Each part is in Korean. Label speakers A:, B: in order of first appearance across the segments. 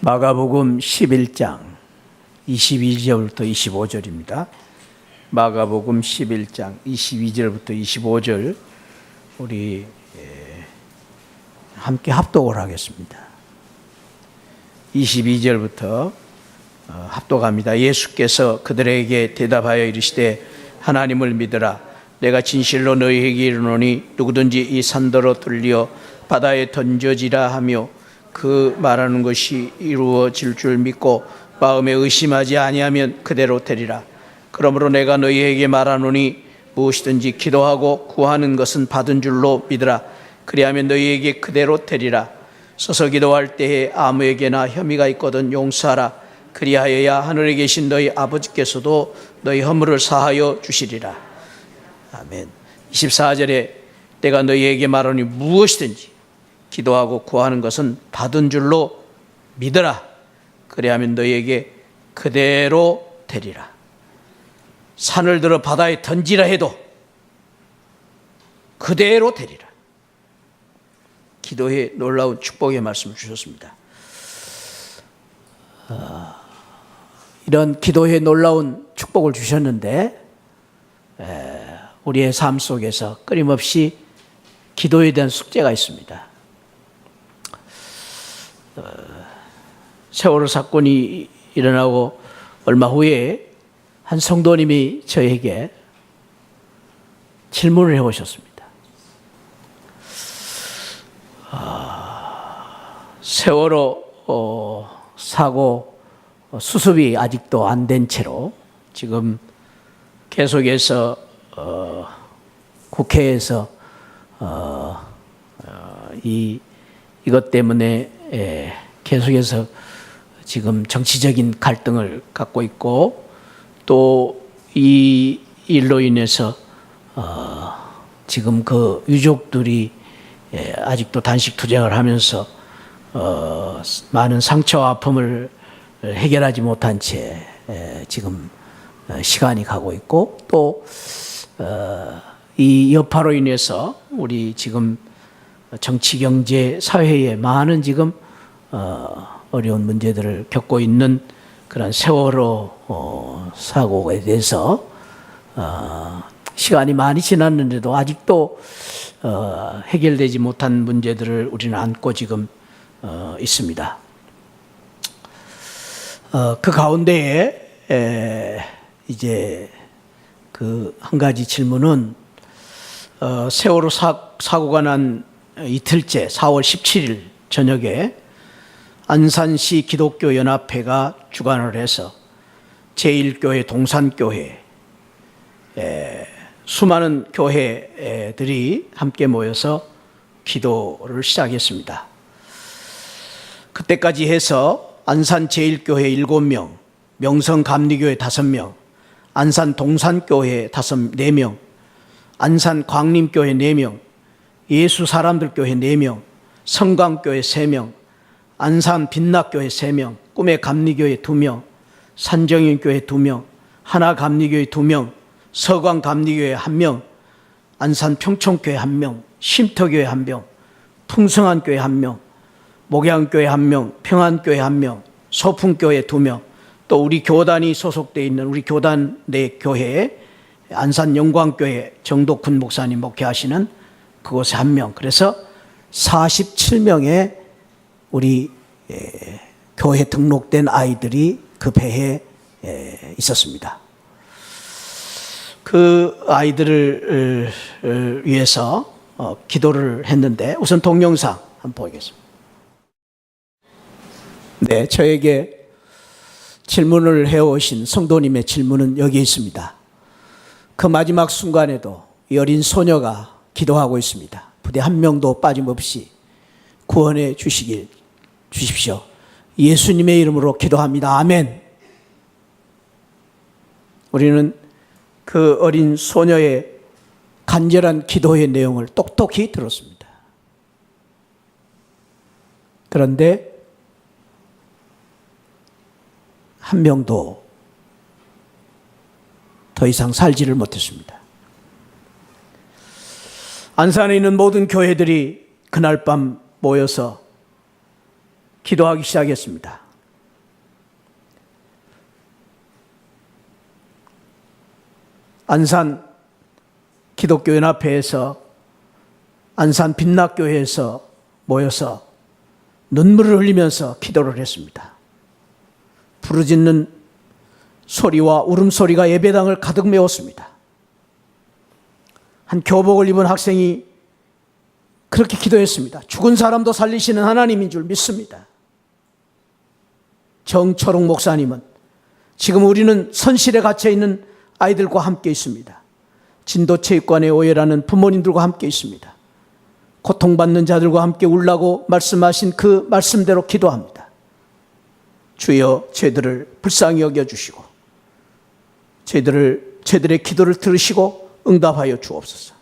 A: 마가복음 11장 22절부터 25절입니다. 마가복음 11장 22절부터 25절 우리 함께 합독을 하겠습니다. 22절부터 합독합니다. 예수께서 그들에게 대답하여 이르시되 하나님을 믿으라. 내가 진실로 너희에게 이르노니 누구든지 이 산더러 들려 바다에 던져지라 하며 그 말하는 것이 이루어질 줄 믿고 마음에 의심하지 아니하면 그대로 되리라. 그러므로 내가 너희에게 말하노니 무엇이든지 기도하고 구하는 것은 받은 줄로 믿으라. 그리하면 너희에게 그대로 되리라. 서서 기도할 때에 아무에게나 혐의가 있거든 용서하라. 그리하여야 하늘에 계신 너희 아버지께서도 너희 허물을 사하여 주시리라. 아멘. 24절에 내가 너희에게 말하노니 무엇이든지 기도하고 구하는 것은 받은 줄로 믿으라. 그리하면 너희에게 그대로 되리라. 산을 들어 바다에 던지라 해도 그대로 되리라. 기도에 놀라운 축복의 말씀을 주셨습니다. 이런 기도에 놀라운 축복을 주셨는데 우리의 삶 속에서 끊임없이 기도에 대한 숙제가 있습니다. 세월호 사건이 일어나고 얼마 후에 한 성도님이 저에게 질문을 해오셨습니다. 세월호 사고 수습이 아직도 안 된 채로 지금 계속해서 국회에서 이것 때문에 계속해서 지금 정치적인 갈등을 갖고 있고 또 이 일로 인해서 지금 그 유족들이 아직도 단식 투쟁을 하면서 많은 상처와 아픔을 해결하지 못한 채 지금 시간이 가고 있고 또 이 여파로 인해서 우리 지금 정치, 경제, 사회에 많은 지금 어려운 문제들을 겪고 있는 그런 세월호 사고에 대해서 시간이 많이 지났는데도 아직도 해결되지 못한 문제들을 우리는 안고 지금 있습니다. 그 가운데에 이제 그 한 가지 질문은 세월호 사고가 난 이틀째 4월 17일 저녁에 안산시 기독교연합회가 주관을 해서 제1교회 동산교회 수많은 교회들이 함께 모여서 기도를 시작했습니다. 그때까지 해서 안산 제1교회 7명, 명성감리교회 5명, 안산 동산교회 4명, 안산 광림교회 4명, 예수사람들교회 4명, 성광교회 3명, 안산 빛락교회 3명, 꿈의 감리교회 2명, 산정인교회 2명, 하나감리교회 2명, 서광감리교회 1명, 안산 평촌교회 1명, 쉼터교회 1명, 풍성한교회 1명, 목양교회 1명, 평안교회 1명, 소풍교회 2명, 또 우리 교단이 소속되어 있는 우리 교단 내 교회에 안산 영광교회 정덕훈 목사님 목회하시는 그곳에 1명, 그래서 47명의 우리 교회 등록된 아이들이 그 배에 있었습니다. 그 아이들을 위해서 기도를 했는데 우선 동영상 한번 보겠습니다. 네, 저에게 질문을 해오신 성도님의 질문은 여기 있습니다. 그 마지막 순간에도 이 어린 소녀가 기도하고 있습니다. 부대 한 명도 빠짐없이 구원해 주십시오. 예수님의 이름으로 기도합니다. 아멘. 우리는 그 어린 소녀의 간절한 기도의 내용을 똑똑히 들었습니다. 그런데 한 명도 더 이상 살지를 못했습니다. 안산에 있는 모든 교회들이 그날 밤 모여서 기도하기 시작했습니다. 안산 기독교연합회에서 안산 빛락교회에서 모여서 눈물을 흘리면서 기도를 했습니다. 부르짖는 소리와 울음소리가 예배당을 가득 메웠습니다. 한 교복을 입은 학생이 그렇게 기도했습니다. 죽은 사람도 살리시는 하나님인 줄 믿습니다. 정철웅 목사님은 지금 우리는 선실에 갇혀 있는 아이들과 함께 있습니다. 진도체육관에 오해라는 부모님들과 함께 있습니다. 고통받는 자들과 함께 울라고 말씀하신 그 말씀대로 기도합니다. 주여 죄들을 불쌍히 여겨주시고 저희들의 기도를 들으시고 응답하여 주옵소서.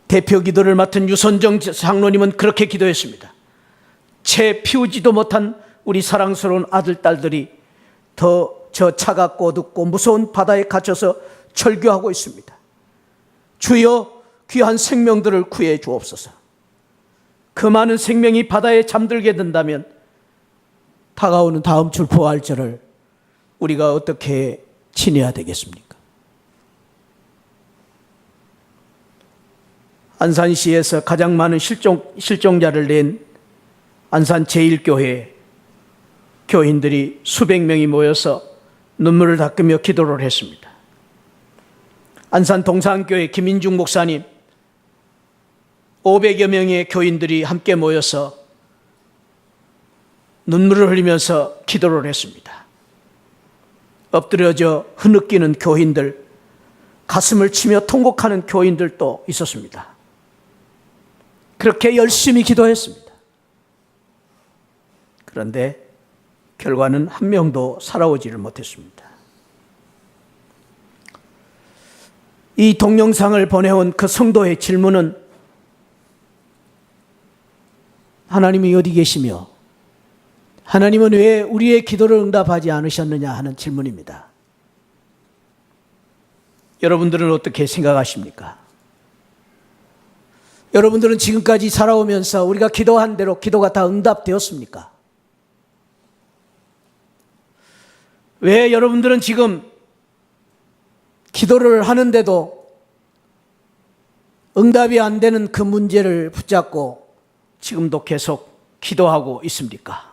A: 대표 기도를 맡은 유선정 장로님은 그렇게 기도했습니다. 채 피우지도 못한 우리 사랑스러운 아들, 딸들이 더 저 차갑고 어둡고 무서운 바다에 갇혀서 철교하고 있습니다. 주여 귀한 생명들을 구해 주옵소서. 그 많은 생명이 바다에 잠들게 된다면 다가오는 다음 주 부활절을 우리가 어떻게 지내야 되겠습니까? 안산시에서 가장 많은 실종자를 낸 안산 제1교회 교인들이 수백 명이 모여서 눈물을 닦으며 기도를 했습니다. 안산 동산교회 김인중 목사님 500여 명의 교인들이 함께 모여서 눈물을 흘리면서 기도를 했습니다. 엎드려져 흐느끼는 교인들, 가슴을 치며 통곡하는 교인들도 있었습니다. 그렇게 열심히 기도했습니다. 그런데 결과는 한 명도 살아오지를 못했습니다. 이 동영상을 보내온 그 성도의 질문은 하나님이 어디 계시며 하나님은 왜 우리의 기도를 응답하지 않으셨느냐 하는 질문입니다. 여러분들은 어떻게 생각하십니까? 여러분들은 지금까지 살아오면서 우리가 기도한 대로 기도가 다 응답되었습니까? 왜 여러분들은 지금 기도를 하는데도 응답이 안 되는 그 문제를 붙잡고 지금도 계속 기도하고 있습니까?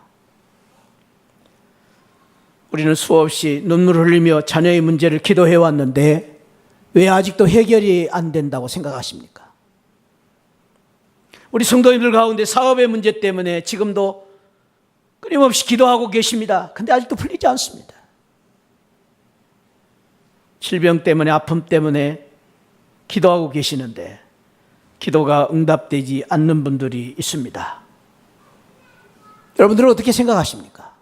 A: 우리는 수없이 눈물을 흘리며 자녀의 문제를 기도해 왔는데 왜 아직도 해결이 안 된다고 생각하십니까? 우리 성도님들 가운데 사업의 문제 때문에 지금도 끊임없이 기도하고 계십니다. 근데 아직도 풀리지 않습니다. 질병 때문에, 아픔 때문에 기도하고 계시는데 기도가 응답되지 않는 분들이 있습니다. 여러분들은 어떻게 생각하십니까?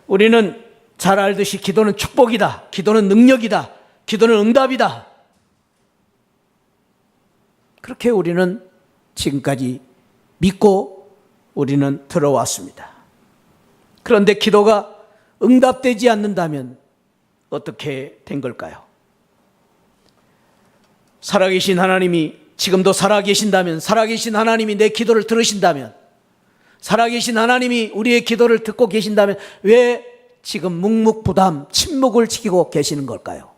A: 우리는 잘 알듯이 기도는 축복이다, 기도는 능력이다, 기도는 응답이다. 그렇게 우리는 지금까지 믿고 우리는 들어왔습니다. 그런데 기도가 응답되지 않는다면 어떻게 된 걸까요? 살아계신 하나님이 지금도 살아계신다면, 살아계신 하나님이 내 기도를 들으신다면, 살아계신 하나님이 우리의 기도를 듣고 계신다면 왜 지금 묵묵부담, 침묵을 지키고 계시는 걸까요?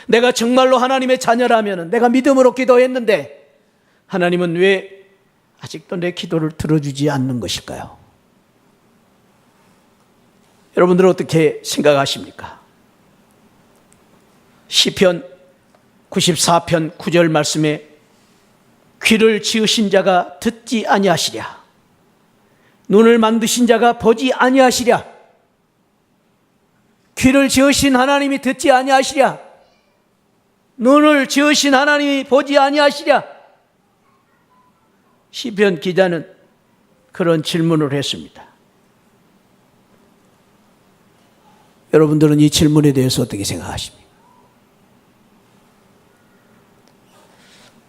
A: 내가 정말로 하나님의 자녀라면, 내가 믿음으로 기도했는데 하나님은 왜 아직도 내 기도를 들어주지 않는 것일까요? 여러분들은 어떻게 생각하십니까? 시편 94편 9절 말씀에 귀를 지으신 자가 듣지 아니하시랴, 눈을 만드신 자가 보지 아니하시랴. 귀를 지으신 하나님이 듣지 아니하시랴, 눈을 지으신 하나님이 보지 아니하시랴. 시편 기자는 그런 질문을 했습니다. 여러분들은 이 질문에 대해서 어떻게 생각하십니까?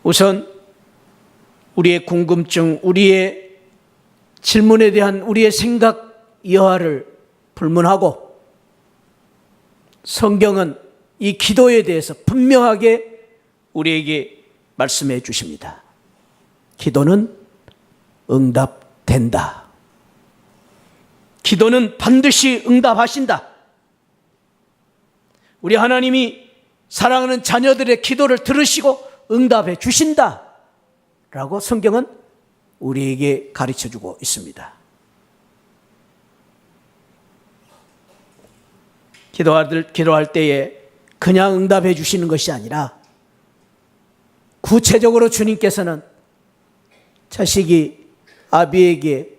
A: 우선 우리의 궁금증, 우리의 질문에 대한 우리의 생각 여하를 불문하고 성경은 이 기도에 대해서 분명하게 우리에게 말씀해 주십니다. 기도는 응답된다. 기도는 반드시 응답하신다. 우리 하나님이 사랑하는 자녀들의 기도를 들으시고 응답해 주신다라고 성경은 우리에게 가르쳐주고 있습니다. 기도할 때에 그냥 응답해 주시는 것이 아니라 구체적으로 주님께서는 자식이 아비에게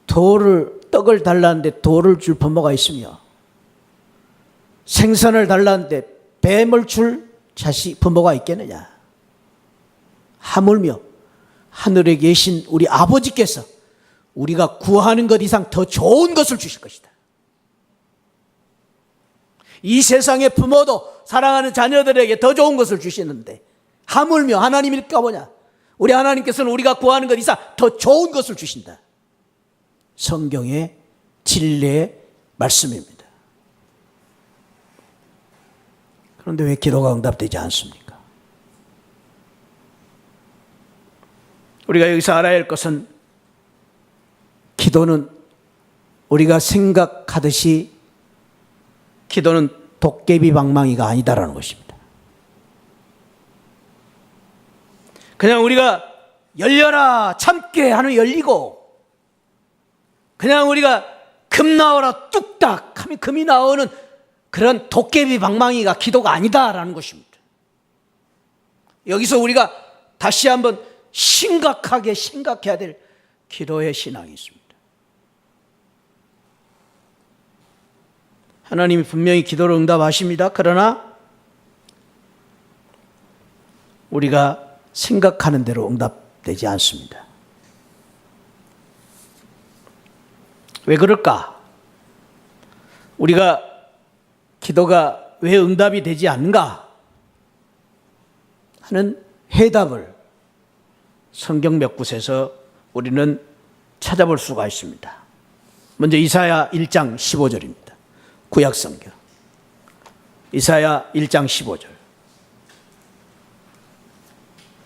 A: 떡을 달라는데 돌을 줄 부모가 있으며 생선을 달라는데 뱀을 줄 부모가 있겠느냐. 하물며 하늘에 계신 우리 아버지께서 우리가 구하는 것 이상 더 좋은 것을 주실 것이다. 이 세상의 부모도 사랑하는 자녀들에게 더 좋은 것을 주시는데 하물며 하나님일까 보냐. 우리 하나님께서는 우리가 구하는 것 이상 더 좋은 것을 주신다. 성경의 진리의 말씀입니다. 그런데 왜 기도가 응답되지 않습니까? 우리가 여기서 알아야 할 것은 기도는 우리가 생각하듯이 기도는 도깨비 방망이가 아니다라는 것입니다. 그냥 우리가 열려라 참깨 하면 열리고 그냥 우리가 금 나오라 뚝딱 하면 금이 나오는 그런 도깨비 방망이가 기도가 아니다라는 것입니다. 여기서 우리가 다시 한번 심각하게 생각해야 될 기도의 신앙이 있습니다. 하나님이 분명히 기도를 응답하십니다. 그러나 우리가 생각하는 대로 응답되지 않습니다. 왜 그럴까? 우리가 기도가 왜 응답이 되지 않는가 하는 해답을 성경 몇 곳에서 우리는 찾아볼 수가 있습니다. 먼저 이사야 1장 15절입니다. 구약성경 이사야 1장 15절,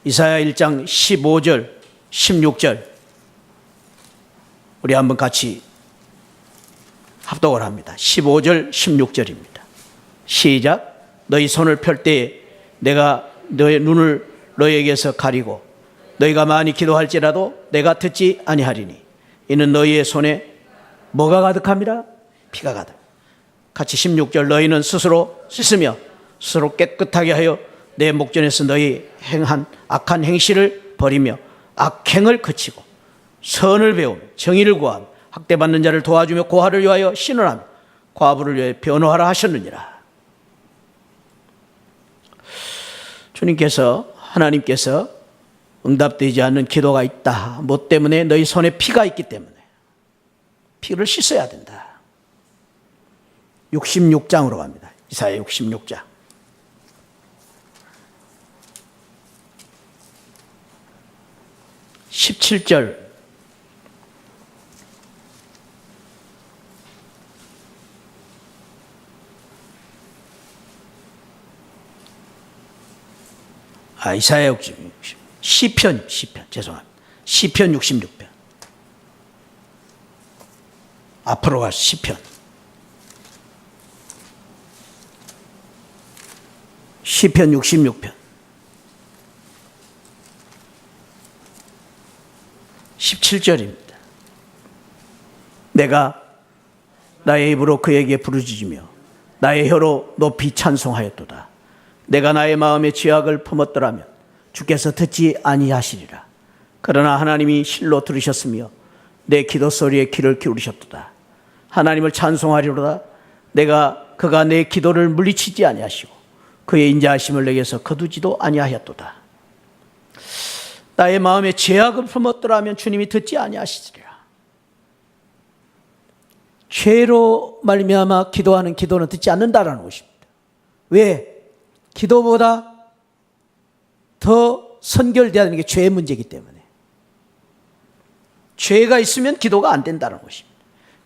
A: 이사야 1장 15절 16절 우리 한번 같이 합독을 합니다. 15절 16절입니다. 시작. 너희 손을 펼 때에 내가 너의 눈을 너희에게서 가리고 너희가 많이 기도할지라도 내가 듣지 아니하리니 이는 너희의 손에 뭐가 가득함이라? 피가 가득. 같이 16절. 너희는 스스로 씻으며 스스로 깨끗하게 하여 내 목전에서 너희 행한 악한 행실을 버리며 악행을 그치고 선을 배우며 정의를 구하며 학대받는 자를 도와주며 고아를 위하여 신원하며 과부를 위하여 변호하라 하셨느니라. 주님께서 하나님께서 응답되지 않는 기도가 있다. 뭐 때문에? 너희 손에 피가 있기 때문에. 피를 씻어야 된다. 66장으로 갑니다. 이사야 66장. (17절) 이사야 60, 시편 죄송합니다. 시편 66편. 앞으로 가서 시편. 시편 66편. 17절입니다. 내가 나의 입으로 그에게 부르짖으며 나의 혀로 높이 찬송하였도다. 내가 나의 마음에 죄악을 품었더라면 주께서 듣지 아니하시리라. 그러나 하나님이 실로 들으셨으며 내 기도 소리에 귀를 기울이셨도다. 하나님을 찬송하리로다. 그가 내 기도를 물리치지 아니하시고 그의 인자하심을 내게서 거두지도 아니하였도다. 나의 마음에 죄악을 품었더라면 주님이 듣지 아니하시리라. 죄로 말미암아 기도하는 기도는 듣지 않는다라는 것입니다. 왜? 기도보다 더 선결되어야 하는 게 죄의 문제이기 때문에. 죄가 있으면 기도가 안 된다는 것입니다.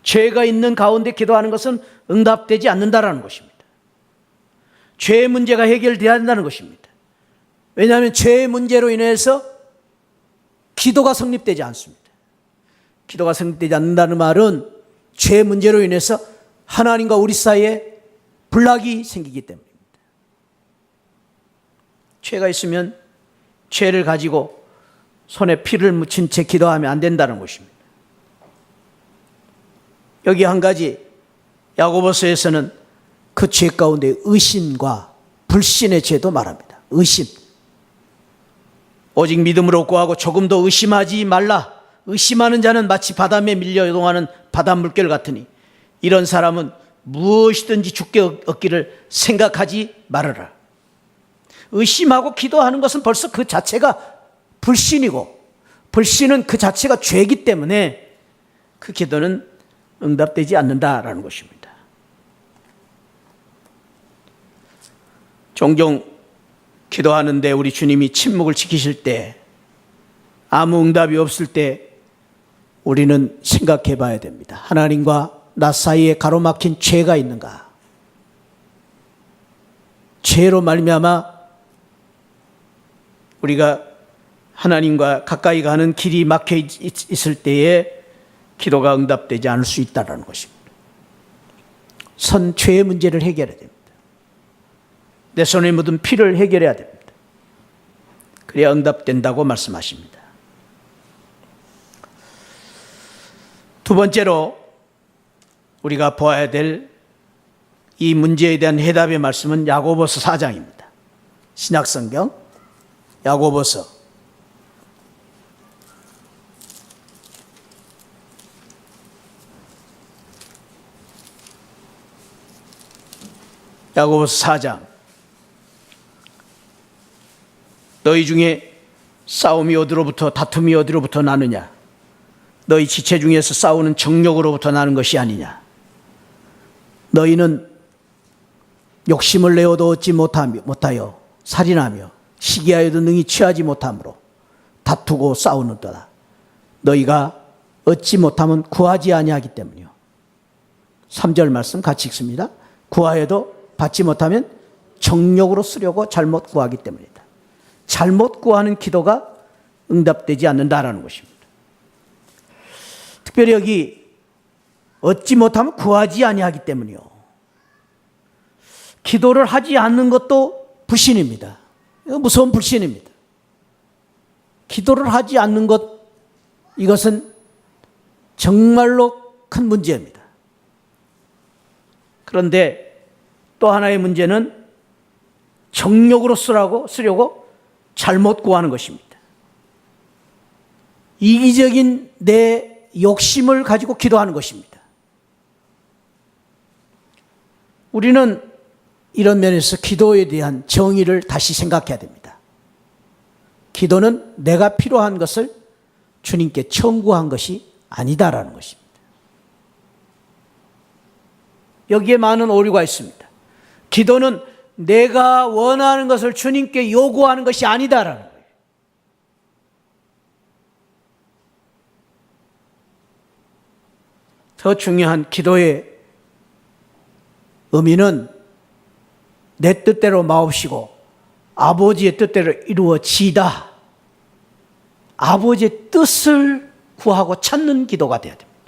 A: 죄가 있는 가운데 기도하는 것은 응답되지 않는다는 것입니다. 죄의 문제가 해결되어야 한다는 것입니다. 왜냐하면 죄의 문제로 인해서 기도가 성립되지 않습니다. 기도가 성립되지 않는다는 말은 죄의 문제로 인해서 하나님과 우리 사이에 불락이 생기기 때문입니다. 죄가 있으면 죄를 가지고 손에 피를 묻힌 채 기도하면 안 된다는 것입니다. 여기 한 가지, 야고보서에서는 그 죄 가운데 의심과 불신의 죄도 말합니다. 의심. 오직 믿음으로 구하고 조금도 의심하지 말라. 의심하는 자는 마치 바람에 밀려 요동하는 바닷물결 같으니 이런 사람은 무엇이든지 죽게 얻기를 생각하지 말아라. 의심하고 기도하는 것은 벌써 그 자체가 불신이고, 불신은 그 자체가 죄이기 때문에 그 기도는 응답되지 않는다라는 것입니다. 종종 기도하는데 우리 주님이 침묵을 지키실 때, 아무 응답이 없을 때 우리는 생각해 봐야 됩니다. 하나님과 나 사이에 가로막힌 죄가 있는가? 죄로 말미암아 우리가 하나님과 가까이 가는 길이 막혀 있을 때에 기도가 응답되지 않을 수 있다는 것입니다. 죄의 문제를 해결해야 됩니다. 내 손에 묻은 피를 해결해야 됩니다. 그래야 응답된다고 말씀하십니다. 두 번째로 우리가 보아야 될 이 문제에 대한 해답의 말씀은 야고보서 4장입니다. 신약성경 야고보서 4장. 너희 중에 싸움이 어디로부터, 다툼이 어디로부터 나느냐? 너희 지체 중에서 싸우는 정욕으로부터 나는 것이 아니냐? 너희는 욕심을 내어도 얻지 못하여 살인하며 시기하여도 능히 취하지 못함으로 다투고 싸우는도다. 너희가 얻지 못하면 구하지 아니하기 때문이요. 3절 말씀 같이 읽습니다. 구하여도 받지 못하면 정욕으로 쓰려고 잘못 구하기 때문이다. 잘못 구하는 기도가 응답되지 않는다라는 것입니다. 특별히 여기 얻지 못하면 구하지 아니하기 때문이요. 기도를 하지 않는 것도 불신입니다. 이거 무서운 불신입니다. 기도를 하지 않는 것, 이것은 정말로 큰 문제입니다. 그런데 또 하나의 문제는 정욕으로 쓰려고 잘못 구하는 것입니다. 이기적인 내 욕심을 가지고 기도하는 것입니다. 우리는 이런 면에서 기도에 대한 정의를 다시 생각해야 됩니다. 기도는 내가 필요한 것을 주님께 청구한 것이 아니다라는 것입니다. 여기에 많은 오류가 있습니다. 기도는 내가 원하는 것을 주님께 요구하는 것이 아니다라는 거예요. 더 중요한 기도의 의미는 내 뜻대로 마옵시고 아버지의 뜻대로 이루어지이다. 아버지의 뜻을 구하고 찾는 기도가 되어야 됩니다.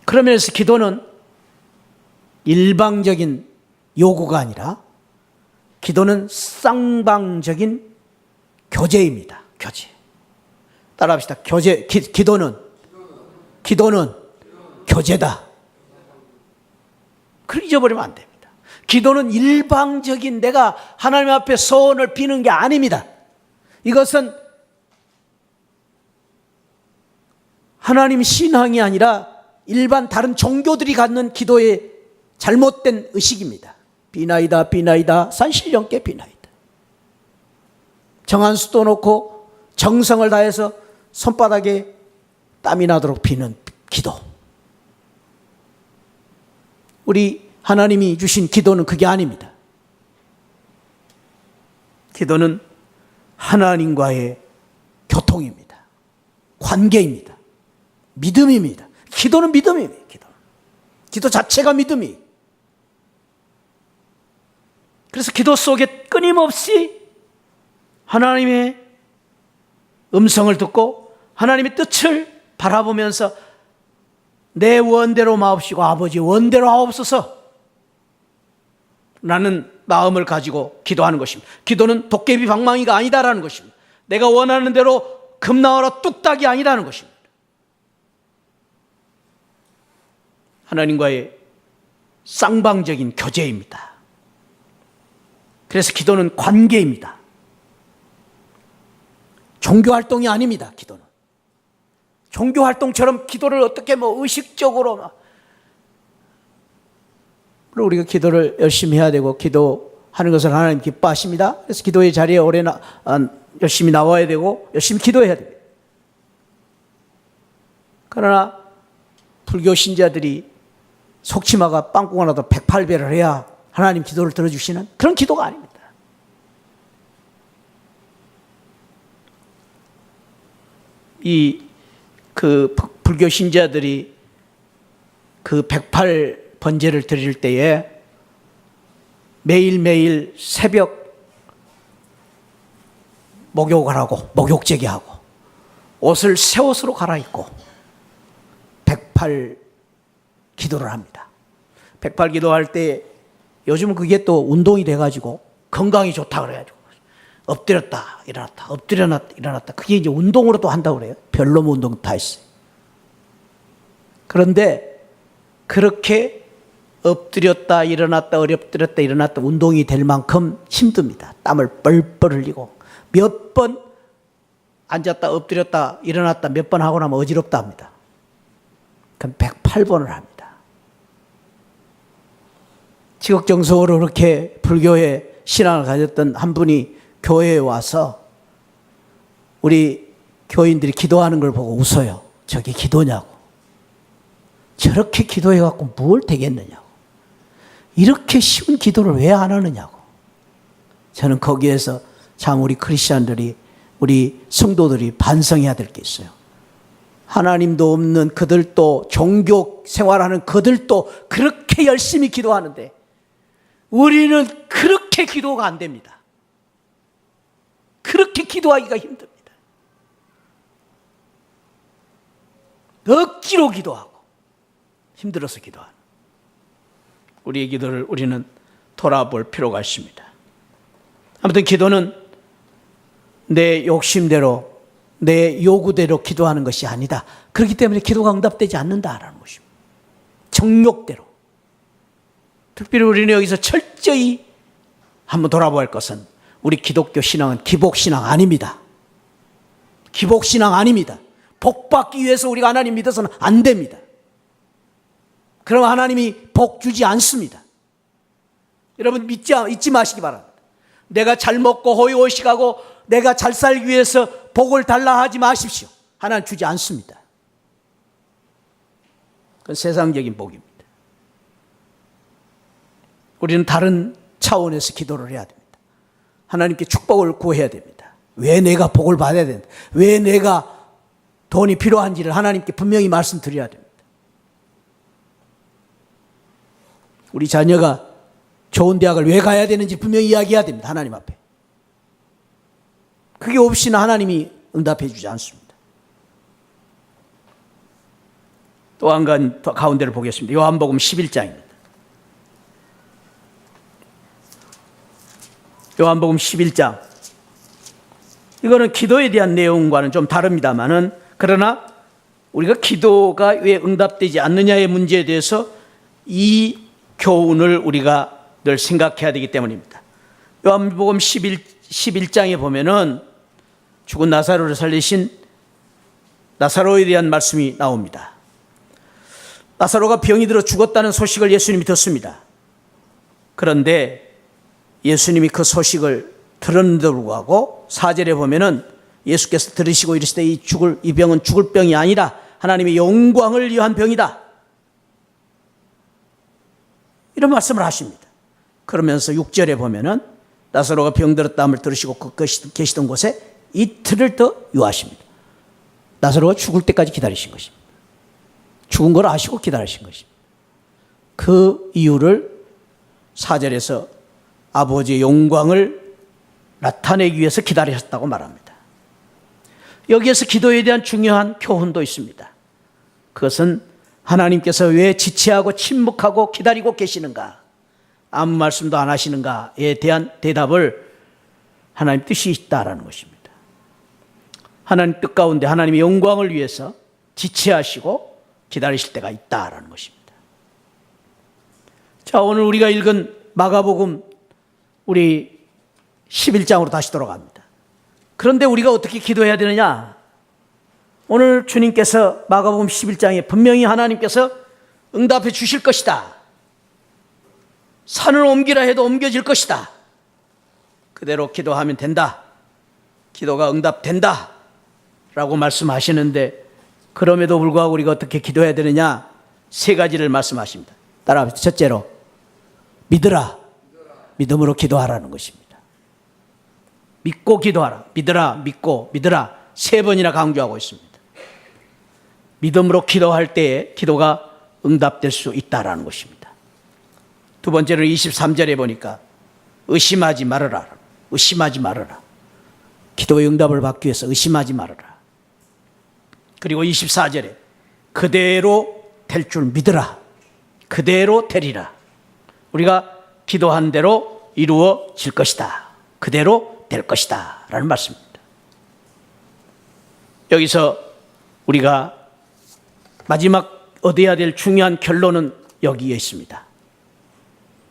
A: 그러면서 기도는 일방적인 요구가 아니라 기도는 쌍방적인 교제입니다. 교제. 따라합시다. 기도는 교제다. 그걸 잊어버리면 안 됩니다. 기도는 일방적인 내가 하나님 앞에 소원을 비는 게 아닙니다. 이것은 하나님 신앙이 아니라 일반 다른 종교들이 갖는 기도의 잘못된 의식입니다. 비나이다 산신령께 비나이다. 정한 수도 놓고 정성을 다해서 손바닥에 땀이 나도록 비는 기도. 우리 하나님이 주신 기도는 그게 아닙니다. 기도는 하나님과의 교통입니다. 관계입니다. 믿음입니다. 기도는 믿음입니다. 기도 자체가 믿음이. 그래서 기도 속에 끊임없이 하나님의 음성을 듣고 하나님의 뜻을 바라보면서 내 원대로 마옵시고 아버지 원대로 하옵소서. 라는 마음을 가지고 기도하는 것입니다. 기도는 도깨비 방망이가 아니다라는 것입니다. 내가 원하는 대로 금 나와라 뚝딱이 아니라는 것입니다. 하나님과의 쌍방적인 교제입니다. 그래서 기도는 관계입니다. 종교활동이 아닙니다. 기도는 종교활동처럼 기도를 어떻게 의식적으로 우리가 기도를 열심히 해야 되고 기도하는 것을 하나님 기뻐하십니다. 그래서 기도의 자리에 오래 열심히 나와야 되고 열심히 기도해야 됩니다. 그러나 불교 신자들이 속치마가 빵꾸가 나도 108배를 해야 하나님 기도를 들어주시는 그런 기도가 아닙니다. 불교 신자들이 그 108번제를 드릴 때에 매일매일 새벽 목욕을 하고 목욕제기 하고 옷을 새 옷으로 갈아입고 108 기도를 합니다. 108 기도할 때 요즘은 그게 또 운동이 돼가지고 건강이 좋다 그래가지고 엎드렸다 일어났다 엎드렸다 일어났다 그게 이제 운동으로도 한다고 그래요. 별놈 운동 다 했어요. 그런데 그렇게 엎드렸다 일어났다 엎드렸다 일어났다 운동이 될 만큼 힘듭니다. 땀을 뻘뻘 흘리고 몇 번 앉았다 엎드렸다 일어났다 몇 번 하고 나면 어지럽다 합니다. 그럼 108번을 합니다. 지극정성으로 그렇게 불교의 신앙을 가졌던 한 분이 교회에 와서 우리 교인들이 기도하는 걸 보고 웃어요. 저게 기도냐고. 저렇게 기도해갖고 뭘 되겠느냐고. 이렇게 쉬운 기도를 왜 안 하느냐고. 저는 거기에서 참 우리 크리스찬들이 우리 성도들이 반성해야 될 게 있어요. 하나님도 없는 그들도 종교 생활하는 그들도 그렇게 열심히 기도하는데 우리는 그렇게 기도가 안 됩니다. 그렇게 기도하기가 힘듭니다. 억지로 기도하고 힘들어서 기도하는 우리의 기도를 우리는 돌아볼 필요가 있습니다. 아무튼 기도는 내 욕심대로 내 요구대로 기도하는 것이 아니다. 그렇기 때문에 기도가 응답되지 않는다라는 것입니다. 정욕대로. 특별히 우리는 여기서 철저히 한번 돌아볼 것은 우리 기독교 신앙은 기복신앙 아닙니다. 기복신앙 아닙니다. 복 받기 위해서 우리가 하나님 믿어서는 안 됩니다. 그럼 하나님이 복 주지 않습니다. 여러분 잊지 마시기 바랍니다. 내가 잘 먹고 호의호식하고 내가 잘 살기 위해서 복을 달라 하지 마십시오. 하나님 주지 않습니다. 그건 세상적인 복입니다. 우리는 다른 차원에서 기도를 해야 됩니다. 하나님께 축복을 구해야 됩니다. 왜 내가 복을 받아야 된다. 왜 내가 돈이 필요한지를 하나님께 분명히 말씀드려야 됩니다. 우리 자녀가 좋은 대학을 왜 가야 되는지 분명히 이야기해야 됩니다. 하나님 앞에. 그게 없이는 하나님이 응답해 주지 않습니다. 또 한 가운데를 보겠습니다. 요한복음 11장입니다. 요한복음 11장. 이거는 기도에 대한 내용과는 좀 다릅니다만은 그러나 우리가 기도가 왜 응답되지 않느냐의 문제에 대해서 이 교훈을 우리가 늘 생각해야 되기 때문입니다. 요한복음 11장에 보면은 죽은 나사로를 살리신 나사로에 대한 말씀이 나옵니다. 나사로가 병이 들어 죽었다는 소식을 예수님이 듣습니다. 그런데 예수님이 그 소식을 들었는데도 불구하고 4절에 보면은 예수께서 들으시고 이르시되 이 병은 죽을 병이 아니라 하나님의 영광을 위한 병이다. 이런 말씀을 하십니다. 그러면서 6절에 보면은 나사로가 병들었다함을 들으시고 그 계시던 곳에 이틀을 더 유하십니다. 나사로가 죽을 때까지 기다리신 것입니다. 죽은 걸 아시고 기다리신 것입니다. 그 이유를 4절에서 아버지의 영광을 나타내기 위해서 기다리셨다고 말합니다. 여기에서 기도에 대한 중요한 교훈도 있습니다. 그것은 하나님께서 왜 지체하고 침묵하고 기다리고 계시는가? 아무 말씀도 안 하시는가에 대한 대답을 하나님 뜻이 있다라는 것입니다. 하나님 뜻 가운데 하나님의 영광을 위해서 지체하시고 기다리실 때가 있다라는 것입니다. 자, 오늘 우리가 읽은 마가복음 우리 11장으로 다시 돌아갑니다. 그런데 우리가 어떻게 기도해야 되느냐? 오늘 주님께서 마가복음 11장에 분명히 하나님께서 응답해 주실 것이다. 산을 옮기라 해도 옮겨질 것이다. 그대로 기도하면 된다. 기도가 응답된다. 라고 말씀하시는데 그럼에도 불구하고 우리가 어떻게 기도해야 되느냐? 세 가지를 말씀하십니다. 따라합시다. 첫째로 믿으라. 믿음으로 기도하라는 것입니다. 믿고 기도하라. 믿으라, 믿고, 믿으라. 세 번이나 강조하고 있습니다. 믿음으로 기도할 때에 기도가 응답될 수 있다라는 것입니다. 두 번째로 23절에 보니까 의심하지 말아라. 의심하지 말아라. 기도의 응답을 받기 위해서 의심하지 말아라. 그리고 24절에 그대로 될 줄 믿으라. 그대로 되리라. 우리가 기도한 대로 이루어질 것이다. 그대로 될 것이다. 라는 말씀입니다. 여기서 우리가 마지막 얻어야 될 중요한 결론은 여기에 있습니다.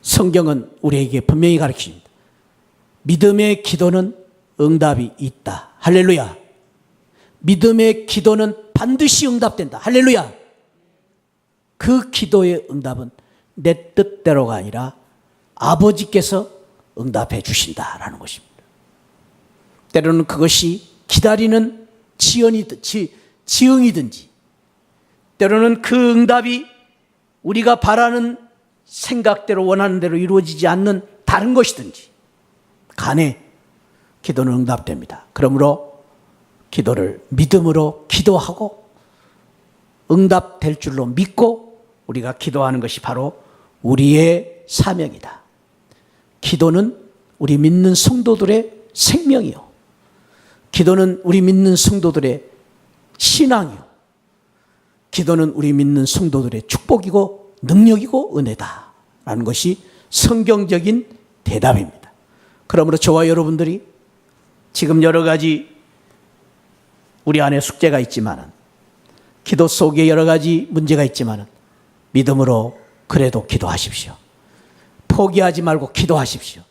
A: 성경은 우리에게 분명히 가르칩니다. 믿음의 기도는 응답이 있다. 할렐루야. 믿음의 기도는 반드시 응답된다. 할렐루야. 그 기도의 응답은 내 뜻대로가 아니라 아버지께서 응답해 주신다라는 것입니다. 때로는 그것이 기다리는 지응이든지 때로는 그 응답이 우리가 바라는 생각대로 원하는 대로 이루어지지 않는 다른 것이든지 간에 기도는 응답됩니다. 그러므로 기도를 믿음으로 기도하고 응답될 줄로 믿고 우리가 기도하는 것이 바로 우리의 사명이다. 기도는 우리 믿는 성도들의 생명이요. 기도는 우리 믿는 성도들의 신앙이요. 기도는 우리 믿는 성도들의 축복이고 능력이고 은혜다라는 것이 성경적인 대답입니다. 그러므로 저와 여러분들이 지금 여러 가지 우리 안에 숙제가 있지만 기도 속에 여러 가지 문제가 있지만 믿음으로 그래도 기도하십시오. 포기하지 말고 기도하십시오.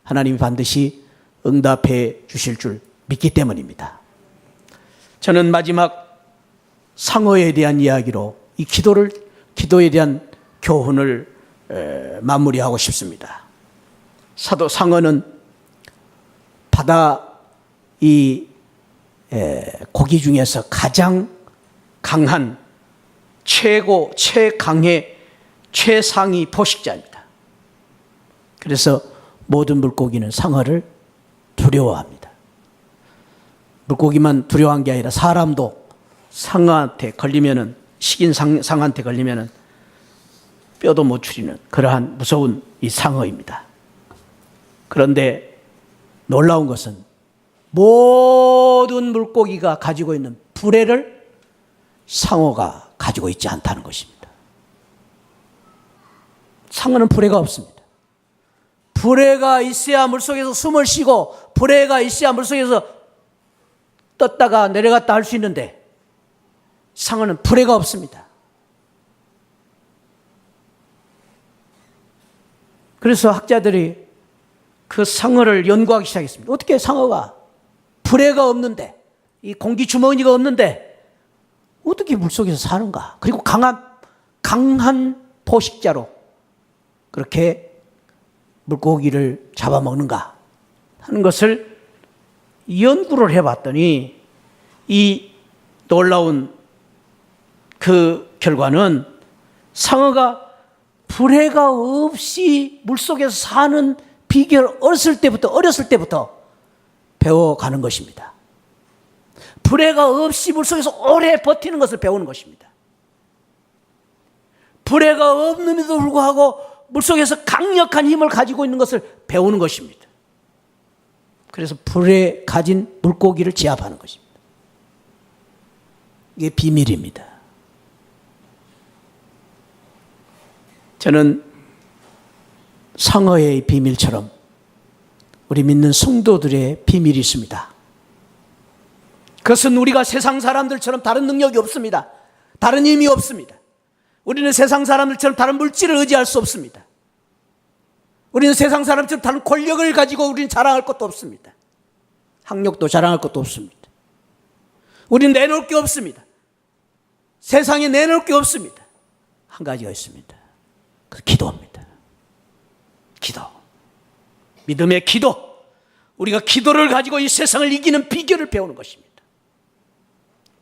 A: 하나님이 반드시 응답해 주실 줄 믿기 때문입니다. 저는 마지막 상어에 대한 이야기로 이 기도에 대한 교훈을 마무리하고 싶습니다. 사도 상어는 바다 이 고기 중에서 가장 강한 최강의 최상위 포식자입니다. 그래서 모든 물고기는 상어를 두려워합니다. 물고기만 두려워한 게 아니라 사람도 상어한테 걸리면은 식인 상어한테 걸리면은 뼈도 못 추리는 그러한 무서운 이 상어입니다. 그런데 놀라운 것은 모든 물고기가 가지고 있는 불의를 상어가 가지고 있지 않다는 것입니다. 상어는 불의가 없습니다. 불의가 있어야 물속에서 숨을 쉬고 불의가 있어야 물속에서 떴다가 내려갔다 할 수 있는데 상어는 불의가 없습니다. 그래서 학자들이 그 상어를 연구하기 시작했습니다. 어떻게 상어가 불의가 없는데 이 공기주머니가 없는데 어떻게 물속에서 사는가? 그리고 강한 포식자로 그렇게 물고기를 잡아먹는가 하는 것을 연구를 해봤더니 이 놀라운 그 결과는 상어가 불의가 없이 물속에서 사는 비결을 어렸을 때부터 배워가는 것입니다. 불의가 없이 물속에서 오래 버티는 것을 배우는 것입니다. 불의가 없는데도 불구하고 물속에서 강력한 힘을 가지고 있는 것을 배우는 것입니다. 그래서 불에 가진 물고기를 제압하는 것입니다. 이게 비밀입니다. 저는 상어의 비밀처럼 우리 믿는 성도들의 비밀이 있습니다. 그것은 우리가 세상 사람들처럼 다른 능력이 없습니다. 다른 힘이 없습니다. 우리는 세상 사람들처럼 다른 물질을 의지할 수 없습니다. 우리는 세상 사람처럼 다른 권력을 가지고 우리는 자랑할 것도 없습니다. 학력도 자랑할 것도 없습니다. 우리는 내놓을 게 없습니다. 세상에 내놓을 게 없습니다. 한 가지가 있습니다. 그 기도입니다. 기도. 믿음의 기도. 우리가 기도를 가지고 이 세상을 이기는 비결을 배우는 것입니다.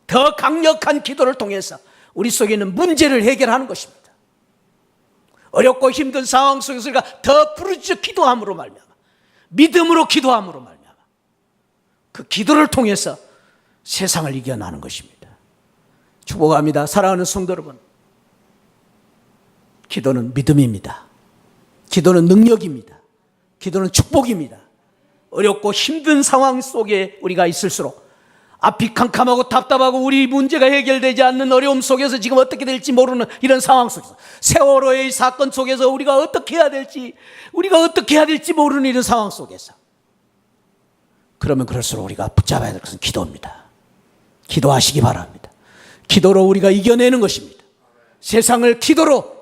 A: 더 강력한 기도를 통해서 우리 속에 있는 문제를 해결하는 것입니다. 어렵고 힘든 상황 속에서 우리가 더 부르짖어 기도함으로 말미암아, 믿음으로 기도함으로 말미암아 그 기도를 통해서 세상을 이겨나는 것입니다. 축복합니다. 사랑하는 성도 여러분, 기도는 믿음입니다. 기도는 능력입니다. 기도는 축복입니다. 어렵고 힘든 상황 속에 우리가 있을수록, 앞이 캄캄하고 답답하고 우리 문제가 해결되지 않는 어려움 속에서 지금 어떻게 될지 모르는 이런 상황 속에서, 세월호의 사건 속에서 우리가 어떻게 해야 될지 모르는 이런 상황 속에서, 그러면 그럴수록 우리가 붙잡아야 될 것은 기도입니다. 기도하시기 바랍니다. 기도로 우리가 이겨내는 것입니다. 세상을 기도로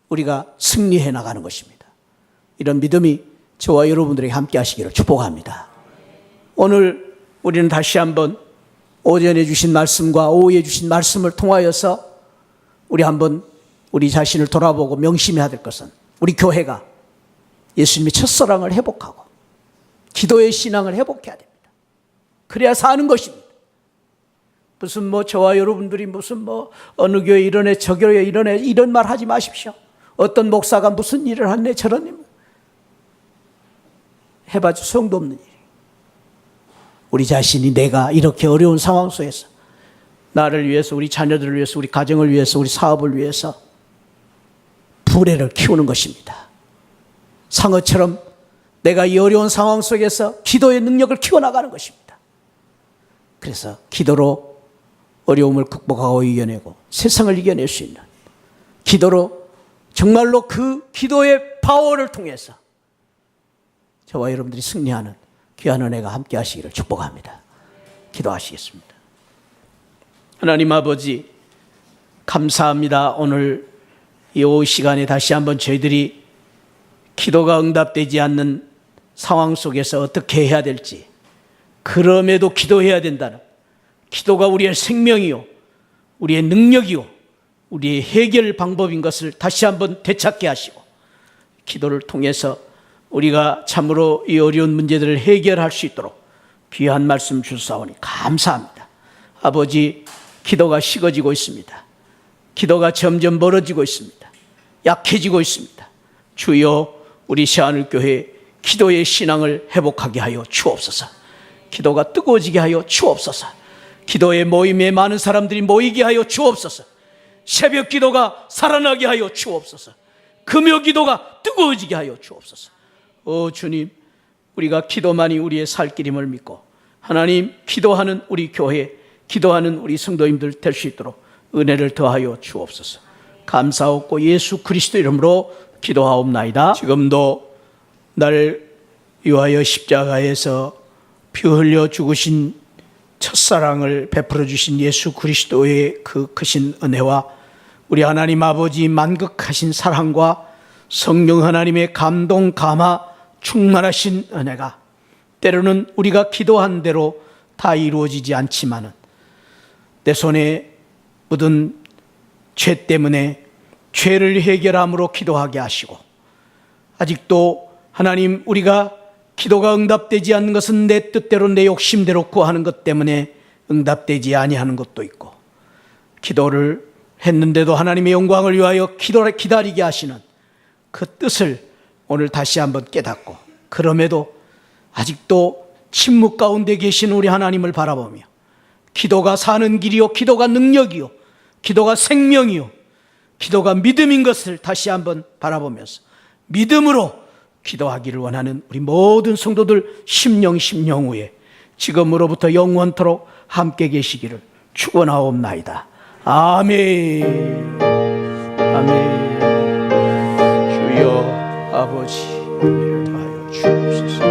A: 우리가 승리해 나가는 것입니다. 이런 믿음이 저와 여러분들에게 함께 하시기를 축복합니다. 오늘 우리는 다시 한번 오전에 주신 말씀과 오후에 주신 말씀을 통하여서 우리 한번 우리 자신을 돌아보고 명심해야 될 것은, 우리 교회가 예수님의 첫사랑을 회복하고 기도의 신앙을 회복해야 됩니다. 그래야 사는 것입니다. 무슨 저와 여러분들이 무슨 어느 교회 이러네 저 교회 이러네 이런 말 하지 마십시오. 어떤 목사가 무슨 일을 하네 저런 일 해봐도 소용도 없는 일. 우리 자신이 내가 이렇게 어려운 상황 속에서 나를 위해서, 우리 자녀들을 위해서, 우리 가정을 위해서, 우리 사업을 위해서 부레를 키우는 것입니다. 상어처럼 내가 이 어려운 상황 속에서 기도의 능력을 키워나가는 것입니다. 그래서 기도로 어려움을 극복하고 이겨내고 세상을 이겨낼 수 있는, 기도로 정말로 그 기도의 파워를 통해서 저와 여러분들이 승리하는 귀한 은혜가 함께 하시기를 축복합니다. 기도하시겠습니다. 하나님 아버지, 감사합니다. 오늘 이 오후 시간에 다시 한번 저희들이 기도가 응답되지 않는 상황 속에서 어떻게 해야 될지, 그럼에도 기도해야 된다는, 기도가 우리의 생명이요, 우리의 능력이요, 우리의 해결 방법인 것을 다시 한번 되찾게 하시고, 기도를 통해서 우리가 참으로 이 어려운 문제들을 해결할 수 있도록 귀한 말씀 주사오니 감사합니다. 아버지, 기도가 식어지고 있습니다. 기도가 점점 멀어지고 있습니다. 약해지고 있습니다. 주여, 우리 새하늘교회 기도의 신앙을 회복하게 하여 주옵소서. 기도가 뜨거워지게 하여 주옵소서. 기도의 모임에 많은 사람들이 모이게 하여 주옵소서. 새벽 기도가 살아나게 하여 주옵소서. 금요 기도가 뜨거워지게 하여 주옵소서. 주님, 우리가 기도만이 우리의 살 길임을 믿고, 하나님, 기도하는 우리 교회, 기도하는 우리 성도님들 될 수 있도록 은혜를 더하여 주옵소서. 감사하고 예수 그리스도 이름으로 기도하옵나이다. 지금도 나를 위하여 십자가에서 피 흘려 죽으신 첫사랑을 베풀어 주신 예수 그리스도의 그 크신 은혜와 우리 하나님 아버지 만극하신 사랑과 성령 하나님의 감동 감화 충만하신 은혜가 때로는 우리가 기도한 대로 다 이루어지지 않지만은 내 손에 묻은 죄 때문에 죄를 해결함으로 기도하게 하시고, 아직도 하나님, 우리가 기도가 응답되지 않는 것은 내 뜻대로 내 욕심대로 구하는 것 때문에 응답되지 아니하는 것도 있고, 기도를 했는데도 하나님의 영광을 위하여 기다리게 하시는 그 뜻을 오늘 다시 한번 깨닫고, 그럼에도 아직도 침묵 가운데 계신 우리 하나님을 바라보며, 기도가 사는 길이요, 기도가 능력이요, 기도가 생명이요, 기도가 믿음인 것을 다시 한번 바라보면서 믿음으로 기도하기를 원하는 우리 모든 성도들 심령 후에 지금으로부터 영원토록 함께 계시기를 축원하옵나이다. 아멘. 아멘. 아버지 은혜를 다하여 주옵소서.